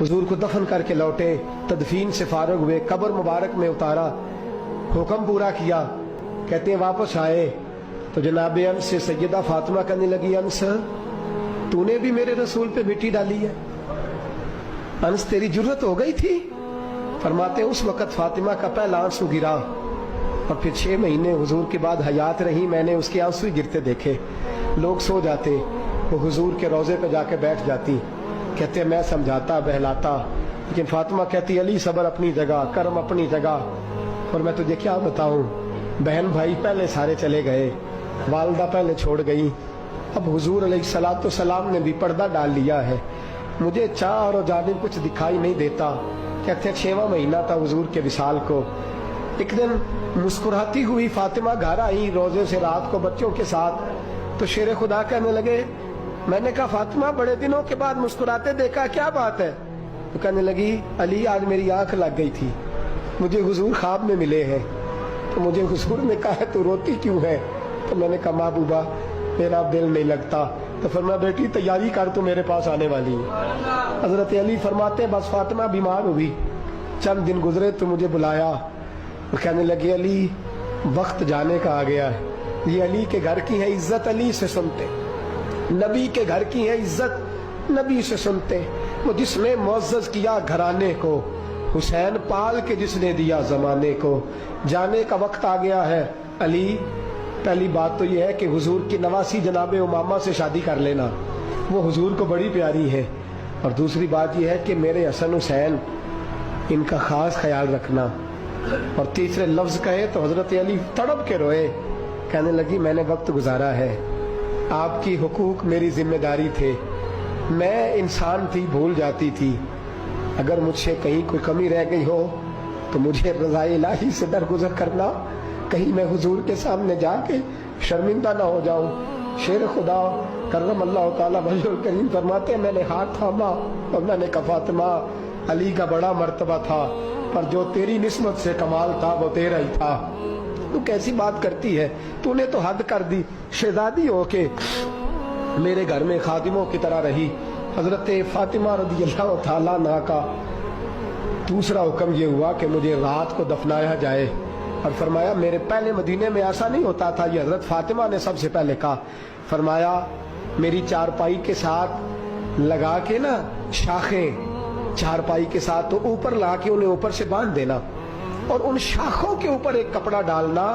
हुजूर को दफन करके लौटे, तदफीन से फारग हुए, कब्र मुबारक में उतारा, हुक्म पूरा किया। कहते हैं वापस आए तो जनाब अंस से सैयदा फातिमा कहने लगी, अंस तूने भी मेरे रसूल पे मिट्टी डाली है? अंस तेरी जुर्रत हो गई थी? फरमाते उस वक़्त फातिमा का पहला आंसू गिरा और फिर 6 महीने हुजूर के बाद हयात रही, मैंने उसके आंसू ही गिरते देखे। लोग सो जाते, वो हुजूर के रोज़े पे जाके बैठ जाती। कहते मैं समझाता बहलाता, लेकिन फातिमा कहती अली सब्र अपनी जगह, कर्म अपनी जगह। और मैं तुझे क्या बताऊं, बहन भाई पहले सारे चले गए, वालदा पहले छोड़ गई, अब हुजूर अलैहिस्सलातु सलाम ने भी पर्दा डाल लिया है, मुझे चार और जानिब कुछ दिखाई नहीं देता। कहते 6वां महीना था हुजूर के विसाल को। एक दिन मुस्कुराती हुई फातिमा घर आई रोजे से रात को बच्चों के साथ, तो शेर खुदा कहने लगे, मैंने कहा फातिमा बड़े दिनों के बाद मुस्कुराते देखा, क्या बात है? तो कहने लगी अली आज मेरी आंख लग गई थी, मुझे हुजूर ख्वाब में मिले हैं, तो मुझे हुजूर ने कहा तू रोती क्यों है? तो मैंने कहा महबूबा मेरा दिल नहीं लगता। तो फरमाया बेटी तैयारी कर, तू मेरे पास आने वाली है। हजरत अली फरमाते बस फातिमा बीमार हुई, चंद दिन गुजरे तो मुझे बुलाया और कहने लगे अली वक्त जाने का आ गया है, ये अली के घर की है इज्जत अली से सुनते, नबी के घर की है इज्जत नबी से सुनते, वो जिसने मुअज़्ज़ज़ किया घराने को, हुसैन पाल के जिसने दिया जमाने को, जाने का वक्त आ गया है अली। पहली बात तो यह है कि हुजूर की नवासी जनाबे उमामा से शादी कर लेना, वो हुजूर को बड़ी प्यारी है। और दूसरी बात यह है कि मेरे हसन हुसैन इनका खास ख्याल रखना। और तीसरे लफ्ज कहे तो हजरत अली तड़प के रोए, कहने लगी मैंने वक्त गुजारा है, आपकी हुकूक मेरी जिम्मेदारी थे, मैं इंसान थी भूल जाती थी, अगर मुझसे कहीं कोई कमी रह गई हो तो मुझे रज़ाए इलाही से दरगुजर करना, कहीं मैं हुजूर के सामने जाके शर्मिंदा ना हो जाऊं। शेर खुदा करम अल्लाह ताला वजहुल करीम फरमाते मैंने हाथ थामा और मैंने कहा फातिमा अली का बड़ा मर्तबा था, पर जो तेरी निस्बत से कमाल था वो तेरा ही था। तू कैसी बात करती है, तूने तो हद कर दी, शहजादी हो के मेरे घर में खादिमों की तरह रही। हजरत फातिमा रज़ियल्लाहु ताला अन्हा का दूसरा हुक्म ये हुआ कि मुझे रात को दफनाया जाए। और फरमाया मेरे पहले मदीने में ऐसा नहीं होता था, ये हजरत फातिमा ने सबसे पहले कहा। फरमाया मेरी चारपाई के साथ लगा के ना शाखें, चारपाई के साथ तो ऊपर ला के उन्हें ऊपर से बांध देना और उन शाखों के ऊपर एक कपड़ा डालना,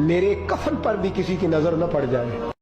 मेरे कफन पर भी किसी की नजर न पड़ जाए।